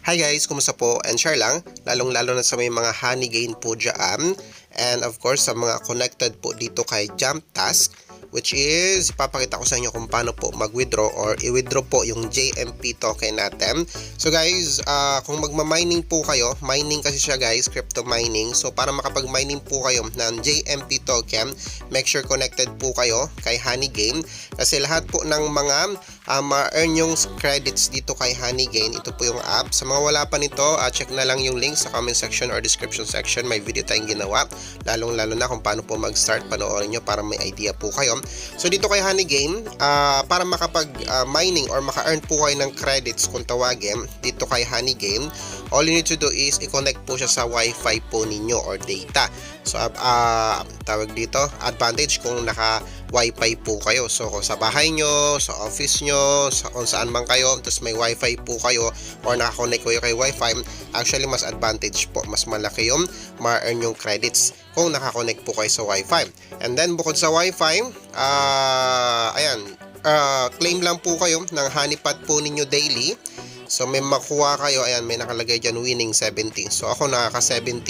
Hi guys, kumusta po? And share lang, lalong-lalo na sa may mga honey gain po dyan. And of course, sa mga connected po dito kay Jump Task, which is ipapakita ko sa inyo kung paano po mag-withdraw or i-withdraw po yung JMP token natin. So guys, kung magma-mining po kayo, mining kasi siya guys, crypto mining. So para makapag-mining po kayo ng JMP token, make sure connected po kayo kay Honeygain. Kasi lahat po ng mga ma-earn yung credits dito kay Honeygain, ito po yung app. Sa mga wala pa nito, check na lang yung link sa comment section or description section. May video tayong ginawa, lalong-lalo na kung paano po mag-start. Panoorin nyo para may idea po kayo. So dito kay Honeygain, para makapag-mining or maka-earn po kayo ng credits kung tawagin, dito kay Honeygain, all you need to do is i-connect po siya sa Wi-Fi po ninyo or data. So tawag dito, advantage kung naka-Wi-Fi po kayo. So kung sa bahay nyo, sa office nyo, kung saan man kayo, tapos may Wi-Fi po kayo or naka-connect kayo kay Wi-Fi, actually mas advantage po, mas malaki yung ma-earn yung credits kung naka-connect po kayo sa Wi-Fi. And then bukod sa Wi-Fi, claim lang po kayo ng honeypot po ninyo daily. So may makuha kayo, ayan, may nakalagay dyan winning 17. So ako nakaka 17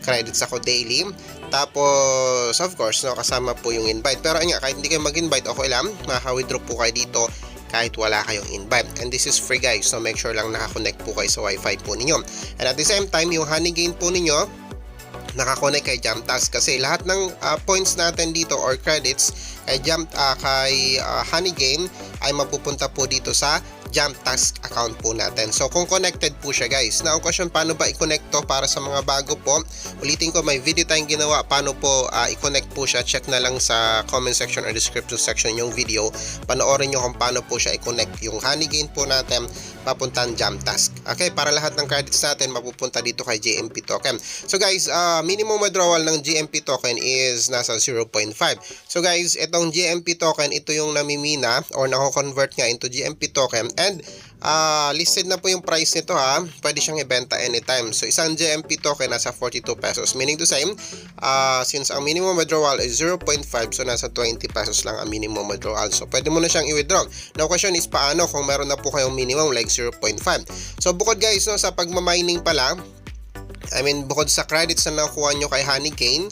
credits ako daily. Tapos of course, no, kasama po yung invite. Pero ayan, kahit hindi kayo mag-invite, okay lang, makaka-withdraw po kayo dito kahit wala kayong invite. And this is free guys, so make sure lang nakakonect po kayo sa Wi-Fi po ninyo. And at the same time, yung Honeygain po ninyo, nakakonect kay Jump Task. Kasi lahat ng points natin dito or credits kay Honeygain ay mapupunta po dito sa Jump Task account po natin. So kung connected po siya guys. Now question, paano ba i-connect to para sa mga bago po? Ulitin ko, may video tayong ginawa paano po i-connect po siya. Check na lang sa comment section or description section yung video. Panoorin nyo kung paano po siya i-connect yung Honeygain po natin papuntan Jump Task. Okay, para lahat ng credits natin mapupunta dito kay JMP token. So guys, minimum withdrawal ng JMP token is nasa 0.5. So guys, itong JMP token, ito yung namimina or nako-convert nga into JMP token. And listed na po yung price nito ha. Pwede siyang ibenta anytime. So isang JMP token nasa 42 pesos. Meaning to say, since ang minimum withdrawal is 0.5, so nasa 20 pesos lang ang minimum withdrawal. So pwede mo na siyang i-withdraw. Now question is, paano kung meron na po kayong minimum like 0.5? So bukod guys, no, sa pagmamining pala, bukod sa credits na nakuha nyo kay Honeygain,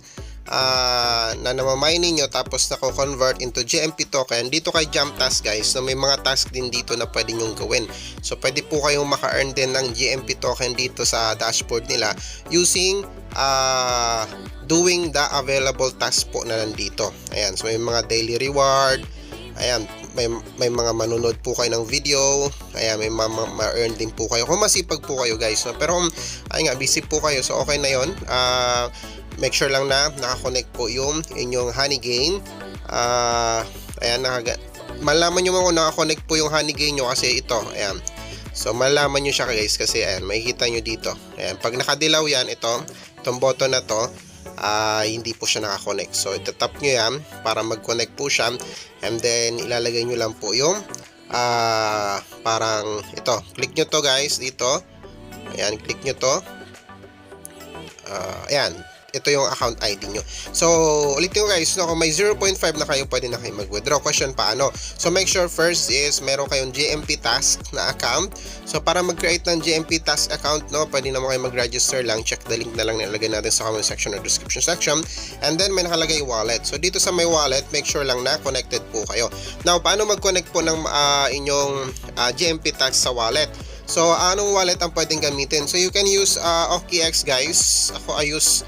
na namamining nyo tapos nako-convert into JMP token, dito kay Jump Task guys, so may mga task din dito na pwede nyong gawin. So pwede po kayong maka-earn din ng JMP token dito sa dashboard nila using doing the available task po na nandito. Ayan, so may mga daily reward, ayan, may mga manunod po kayo ng video, ayan, may ma-earn din po kayo kung masipag po kayo guys, no? Pero ay nga, busy po kayo, so okay na yon. Make sure lang na nakakonect po yung inyong Honeygain. Ayan, malaman nyo kung nakakonect po yung Honeygain nyo kasi ito, ayan. So malaman nyo siya guys kasi ayan, makikita nyo dito. Ayan, pag nakadilaw yan, itong button na to, hindi po siya nakakonect. So itatap nyo yan para mag-connect po siya. And then ilalagay nyo lang po yung parang ito. Click nyo to guys dito. Ayan, click nyo to. Ayan, ito yung account ID nyo. So ulitin ko guys, no, kung may 0.5 na kayo, pwede na kayo mag-withdraw. Question, paano? So make sure first is meron kayong JMP Task na account. So para mag-create ng JMP Task account, no, pwede naman kayo mag-register lang. Check the link na lang nilagay natin sa comment section or description section. And then may nakalagay wallet. So dito sa may wallet, make sure lang na connected po kayo. Now, paano mag-connect po ng inyong JMP Task sa wallet? So anong wallet ang pwedeng gamitin? So you can use OKX guys. Ako I use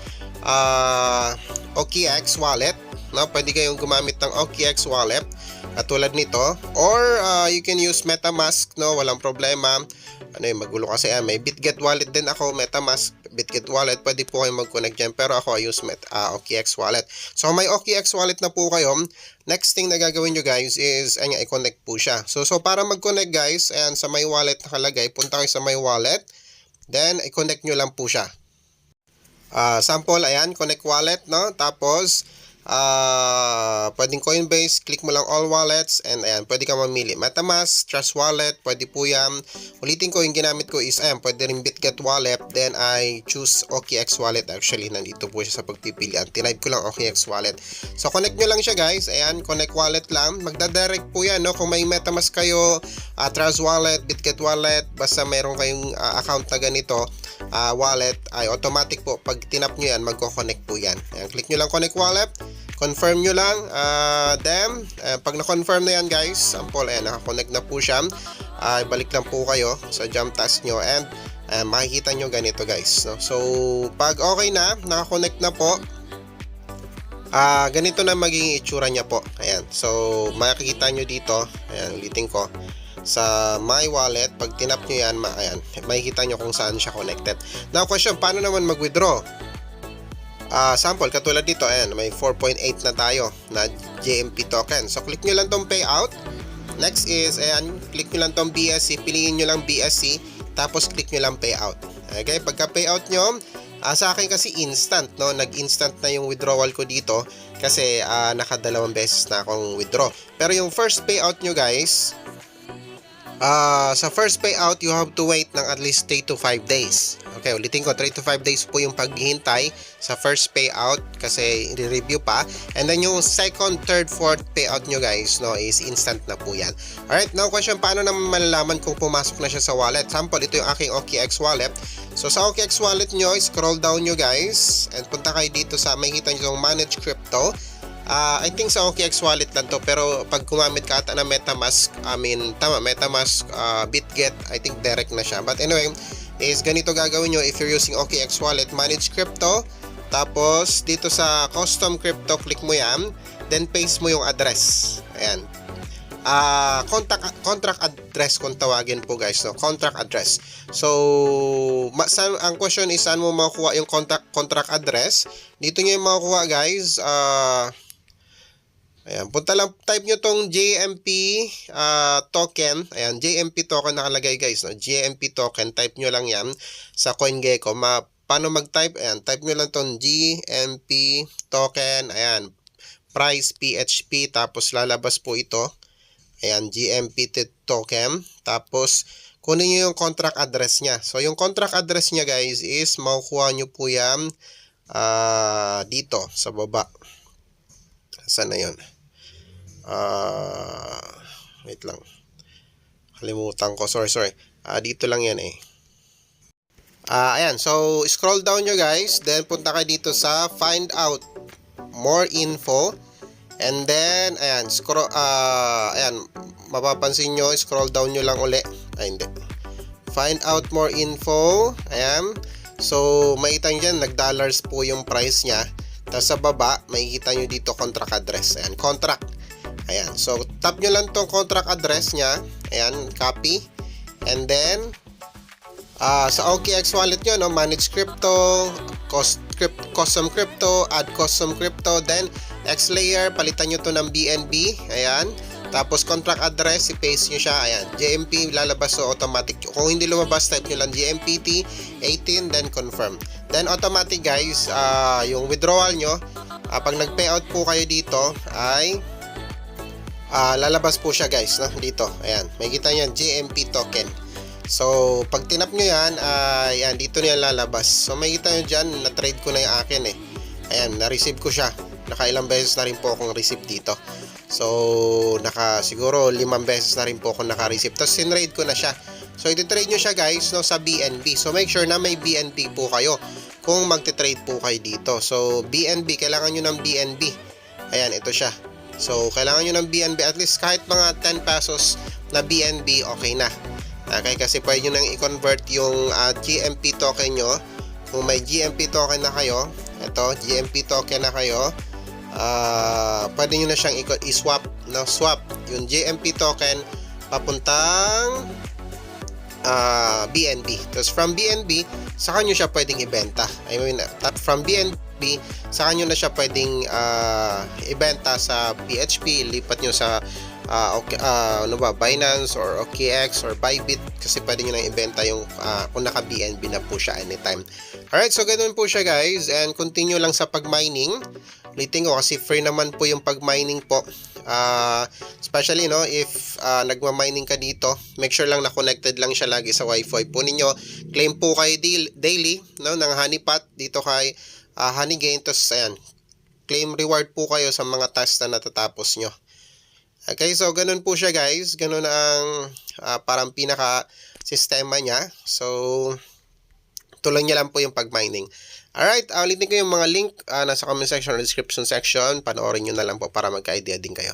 OKX wallet, no? Pwede kayong gumamit ng OKX wallet tulad nito, or you can use MetaMask, no? Walang problema. Magulo kasi may BitGet wallet din ako, MetaMask, BitGet wallet, pwede po kayong mag-connect dyan, pero ako I use OKX wallet. So may OKX wallet na po kayo, next thing na gagawin nyo guys is i-connect po siya. So para mag-connect guys, ayan, sa may wallet nakalagay, punta kayo sa may wallet, then i-connect nyo lang po siya. Sample, ayan, connect wallet, no? Tapos Pwedeng Coinbase, click mo lang all wallets and ayan, pwede ka mamili. MetaMask, Trust Wallet, pwede po yan. Ulitin ko, yung ginamit ko is ayan, pwede rin BitGet Wallet, then I choose OKX Wallet. Actually, nandito po siya sa pagpipilian. Tinype ko lang OKX Wallet. So, connect nyo lang siya guys. Ayan, connect wallet lang. Magdadirect po yan, no? Kung may MetaMask kayo, Trust Wallet, BitGet Wallet, basta meron kayong account na ganito, wallet, ay automatic po. Pag tinap nyo yan, magko-connect po yan. Ayan, click nyo lang connect wallet. Confirm nyo lang, then pag na-confirm na yan guys, sample, naka-connect na po siya, balik lang po kayo sa jump task nyo and makikita nyo ganito guys, no? So pag okay na, naka-connect na po, ganito na magiging itsura niya po. Ayan, so makikita nyo dito, ayan, ulitin ko, sa my wallet, pag tinap nyo yan, ayan, makikita nyo kung saan siya connected. Now question, paano naman mag-withdraw? Sample, katulad dito, ayan, may 4.8 na tayo na JMP token. So, click nyo lang tong payout. Next is, ayan, click nyo lang tong BSC. Piliin nyo lang BSC. Tapos, click nyo lang payout. Okay, pagka payout nyo, sa akin kasi instant, no? Nag-instant na yung withdrawal ko dito. Kasi, nakadalawang beses na akong withdraw. Pero yung first payout nyo, guys, sa first payout, you have to wait ng at least 3 to 5 days. Okay, ulitin ko, 3 to 5 days po yung paghihintay sa first payout kasi i-review pa. And then yung second, third, fourth payout nyo guys, no, is instant na po yan. Alright, now question, paano naman malalaman kung pumasok na siya sa wallet? Sample, ito yung aking OKX wallet. So sa OKX wallet nyo, scroll down nyo guys and punta kayo dito sa, makikita nyo yung Manage Crypto. I think sa OKX wallet lang to, pero pag gumamit ka ata ng MetaMask, MetaMask, BitGet, I think direct na siya. But anyway, is ganito gagawin nyo if you're using OKX wallet, Manage Crypto, tapos dito sa Custom Crypto, click mo yan, then paste mo yung address. Ayan. Contract address kung tawagin po guys, no? Contract address. So, ang question is saan mo makukuha yung contract address? Dito nyo yung makukuha guys. Ayan, punta lang, type nyo tong JMP token. Ayan, JMP token nakalagay guys, no? JMP token, type nyo lang yan sa CoinGecko. Paano mag-type? Ayan, type nyo lang tong JMP token. Ayan, price PHP, tapos lalabas po ito. Ayan, JMP token. Tapos, kunin nyo yung contract address nya. So, yung contract address nya guys is, makukuha nyo po yan dito, sa baba. Saan na yun? Wait lang. Kalimutan ko. Sorry. Dito lang yan eh. Ayan. So, scroll down nyo guys. Then, punta kayo dito sa find out more info. And then, ayan. Ayan. Mapapansin nyo, scroll down nyo lang uli. Hindi. Find out more info. Ayan. So, makita nyo dyan, nag-dollars po yung price nya. Tapos sa baba, makikita nyo dito contract address. Ayan, contract. Ayan, so tap nyo lang tong contract address nya. Ayan, copy. And then, sa OKX wallet nyo, no, Manage Crypto, Custom Crypto, Add Custom Crypto, then XLayer, palitan nyo to ng BNB. Ayan. Tapos contract address, i-paste nyo siya. Ayan, JMP lalabas, so automatic. Kung hindi lumabas, type nyo lang JMPT 18, then confirm. Then automatic guys, yung withdrawal nyo, pag nag-payout po kayo dito, ay lalabas po siya guys, no? Dito, ayan, makikita nyo JMP token. So, pag tinap nyo yan, ayan, dito nyo lalabas. So, makikita nyo dyan, na-trade ko na yung akin eh. Ayan, na-receive ko siya. Nakailang beses na rin po akong receive dito. So, siguro 5 beses na rin po ako naka-receive. Tapos, sinrade ko na siya. So, iti-trade nyo siya guys, no, sa BNB. So, make sure na may BNB po kayo kung magti-trade po kayo dito. So, BNB, kailangan nyo ng BNB. Ayan, ito siya. So, kailangan nyo ng BNB. At least kahit mga 10 pesos na BNB, okay na. Okay, kasi pwede nyo nang i-convert yung GMP token nyo. Kung may GMP token na kayo, ito, GMP token na kayo, pwede nyo na siyang i-swap, no? Swap yung GMP token papuntang BNB. Tapos from BNB, saka nyo siya pwedeng ibenta. I mean, from BNB, saka nyo na siya pwedeng ibenta sa PHP, lipat nyo sa Binance or OKX or Bybit, kasi pwede nyo nang ibenta yung kung naka BNB na po siya anytime. Alright, so ganoon po siya guys, and continue lang sa pag-mining. Ulitin ko kasi free naman po yung pag-mining po. Especially no, if nagma-mining ka dito, make sure lang na connected lang siya lagi sa Wi-Fi po ninyo. Claim po kayo daily no, ng honeypot dito kay Honeygain. Tapos ayan, claim reward po kayo sa mga tasks na natatapos nyo. Okay, so ganun po siya guys. Ganun ang parang pinaka sistema niya. So, tuloy niya lang po yung pag-mining. Alright, ulitin ko yung mga link nasa comment section or description section. Panoorin nyo na lang po para magka-idea din kayo.